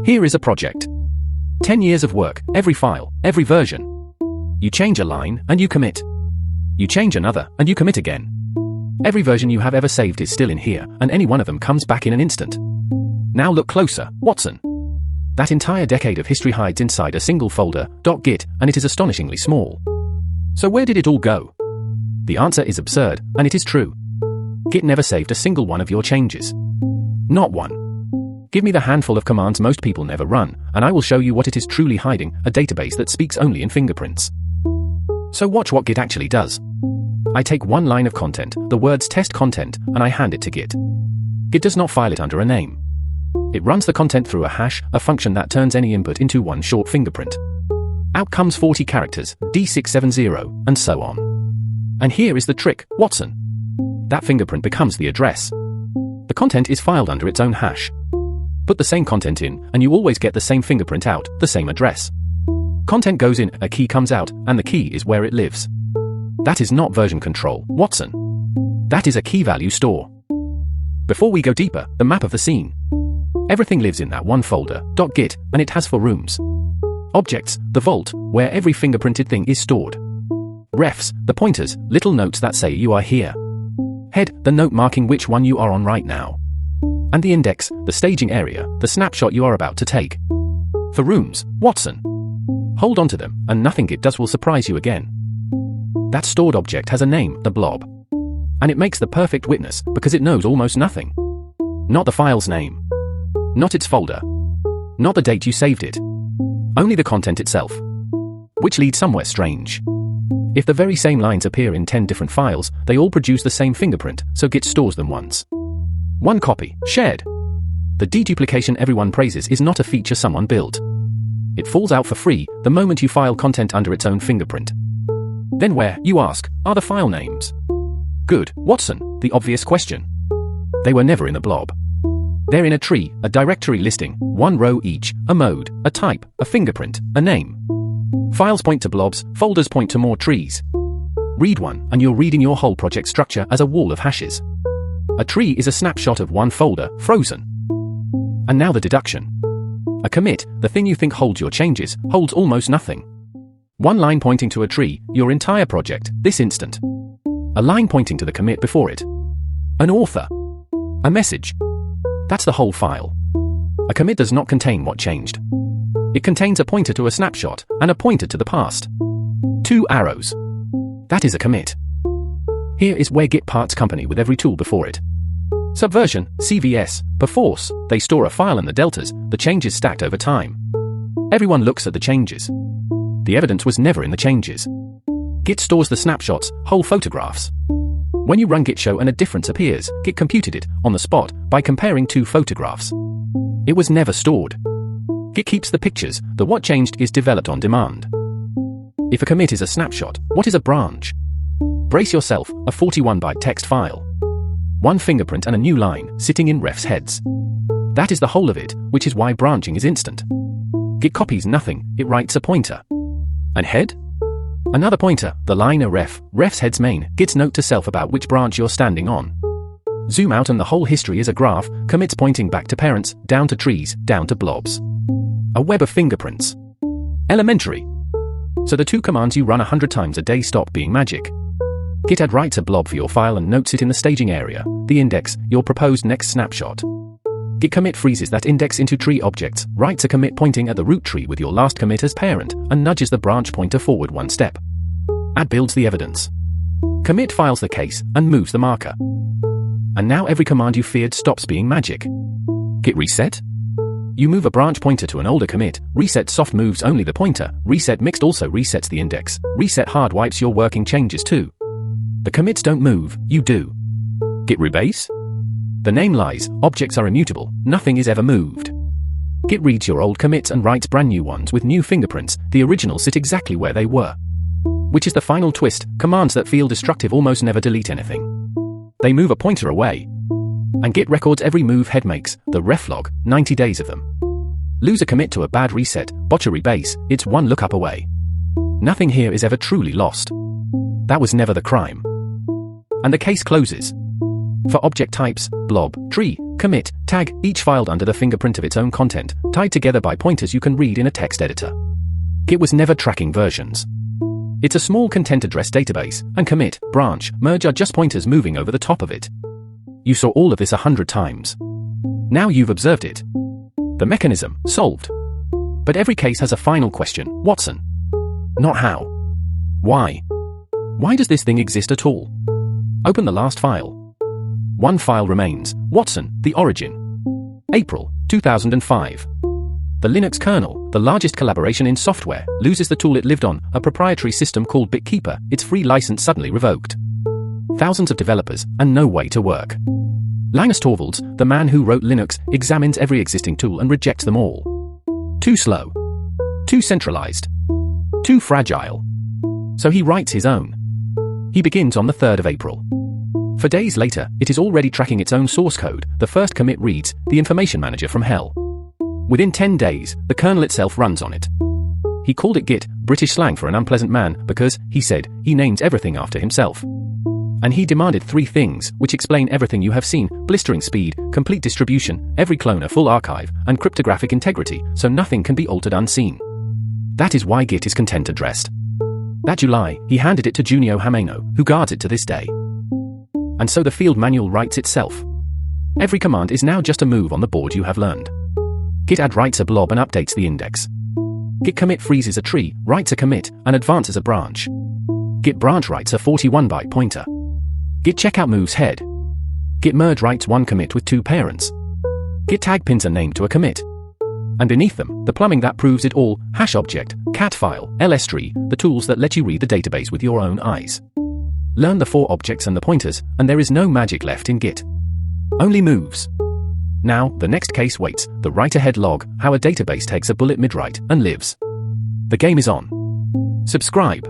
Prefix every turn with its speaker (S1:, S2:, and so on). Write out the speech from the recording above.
S1: Here is a project. 10 years of work, every file, every version. You change a line, and you commit. You change another, and you commit again. Every version you have ever saved is still in here, and any one of them comes back in an instant. Now look closer, Watson. That entire decade of history hides inside a single folder, .git, and it is astonishingly small. So where did it all go? The answer is absurd, and it is true. Git never saved a single one of your changes. Not one. Give me the handful of commands most people never run, and I will show you what it is truly hiding, a database that speaks only in fingerprints. So watch what Git actually does. I take one line of content, the words test content, and I hand it to Git. Git does not file it under a name. It runs the content through a hash, a function that turns any input into one short fingerprint. Out comes 40 characters, D670, and so on. And here is the trick, Watson. That fingerprint becomes the address. The content is filed under its own hash. Put the same content in, and you always get the same fingerprint out, the same address. Content goes in, a key comes out, and the key is where it lives. That is not version control, Watson. That is a key value store. Before we go deeper, the map of the scene. Everything lives in that one folder, .git, and it has 4 rooms. Objects, the vault, where every fingerprinted thing is stored. Refs, the pointers, little notes that say you are here. Head, the note marking which one you are on right now. And the index, the staging area, the snapshot you are about to take. For rooms, Watson. Hold on to them, and nothing Git does will surprise you again. That stored object has a name, the blob. And it makes the perfect witness, because it knows almost nothing. Not the file's name. Not its folder. Not the date you saved it. Only the content itself. Which leads somewhere strange. If the very same lines appear in 10 different files, they all produce the same fingerprint, so Git stores them once. One copy, shared. The deduplication everyone praises is not a feature someone built. It falls out for free the moment you file content under its own fingerprint. Then where, you ask, are the file names? Good, Watson, the obvious question. They were never in the blob. They're in a tree, a directory listing, 1 row each, a mode, a type, a fingerprint, a name. Files point to blobs, folders point to more trees. Read one, and you're reading your whole project structure as a wall of hashes. A tree is a snapshot of one folder, frozen. And now the deduction. A commit, the thing you think holds your changes, holds almost nothing. One line pointing to a tree, your entire project, this instant. A line pointing to the commit before it. An author. A message. That's the whole file. A commit does not contain what changed. It contains a pointer to a snapshot, and a pointer to the past. 2 arrows. That is a commit. Here is where Git parts company with every tool before it. Subversion, CVS, perforce, they store a file and the deltas, the changes stacked over time. Everyone looks at the changes. The evidence was never in the changes. Git stores the snapshots, whole photographs. When you run git show and a difference appears, Git computed it, on the spot, by comparing 2 photographs. It was never stored. Git keeps the pictures, the what changed is developed on demand. If a commit is a snapshot, what is a branch? Brace yourself, a 41-byte text file. 1 fingerprint and a new line, sitting in refs heads. That is the whole of it, which is why branching is instant. Git copies nothing, it writes a pointer. And head? Another pointer, the line a ref's head's main, Git's note to self about which branch you're standing on. Zoom out and the whole history is a graph, commits pointing back to parents, down to trees, down to blobs. A web of fingerprints. Elementary. So the 2 commands you run 100 times a day stop being magic. Git add writes a blob for your file and notes it in the staging area, the index, your proposed next snapshot. Git commit freezes that index into tree objects, writes a commit pointing at the root tree with your last commit as parent, and nudges the branch pointer forward 1 step. Add builds the evidence. Commit files the case, and moves the marker. And now every command you feared stops being magic. Git reset? You move a branch pointer to an older commit, reset soft moves only the pointer, reset mixed also resets the index, reset hard wipes your working changes too. The commits don't move, you do. Git rebase? The name lies, objects are immutable, nothing is ever moved. Git reads your old commits and writes brand new ones with new fingerprints, the originals sit exactly where they were. Which is the final twist, commands that feel destructive almost never delete anything. They move a pointer away. And Git records every move head makes, the reflog, 90 days of them. Lose a commit to a bad reset, botch a rebase, it's 1 lookup away. Nothing here is ever truly lost. That was never the crime. And the case closes. For object types, blob, tree, commit, tag, each filed under the fingerprint of its own content, tied together by pointers you can read in a text editor. Git was never tracking versions. It's a small content address database, and commit, branch, merge are just pointers moving over the top of it. You saw all of this 100 times. Now you've observed it. The mechanism, solved. But every case has a final question, Watson. Not how. Why? Why does this thing exist at all? Open the last file. One file remains, Watson, the origin. April, 2005. The Linux kernel, the largest collaboration in software, loses the tool it lived on, a proprietary system called BitKeeper, its free license suddenly revoked. Thousands of developers, and no way to work. Linus Torvalds, the man who wrote Linux, examines every existing tool and rejects them all. Too slow. Too centralized. Too fragile. So he writes his own. He begins on the 3rd of April. For days later, it is already tracking its own source code. The first commit reads, the information manager from hell. Within 10 days, the kernel itself runs on it. He called it Git, British slang for an unpleasant man, because, he said, he names everything after himself. And he demanded 3 things, which explain everything you have seen: blistering speed, complete distribution, every clone a full archive, and cryptographic integrity, so nothing can be altered unseen. That is why Git is content addressed. That July, he handed it to Junio Hameno, who guards it to this day. And so the field manual writes itself. Every command is now just a move on the board you have learned. Git add writes a blob and updates the index. Git commit freezes a tree, writes a commit, and advances a branch. Git branch writes a 41-byte pointer. Git checkout moves head. Git merge writes one commit with 2 parents. Git tag pins a name to a commit. And beneath them, the plumbing that proves it all, hash object, cat file, lstree, the tools that let you read the database with your own eyes. Learn the 4 objects and the pointers, and there is no magic left in Git. Only moves. Now, the next case waits, the write-ahead log, how a database takes a bullet mid-write and lives. The game is on. Subscribe.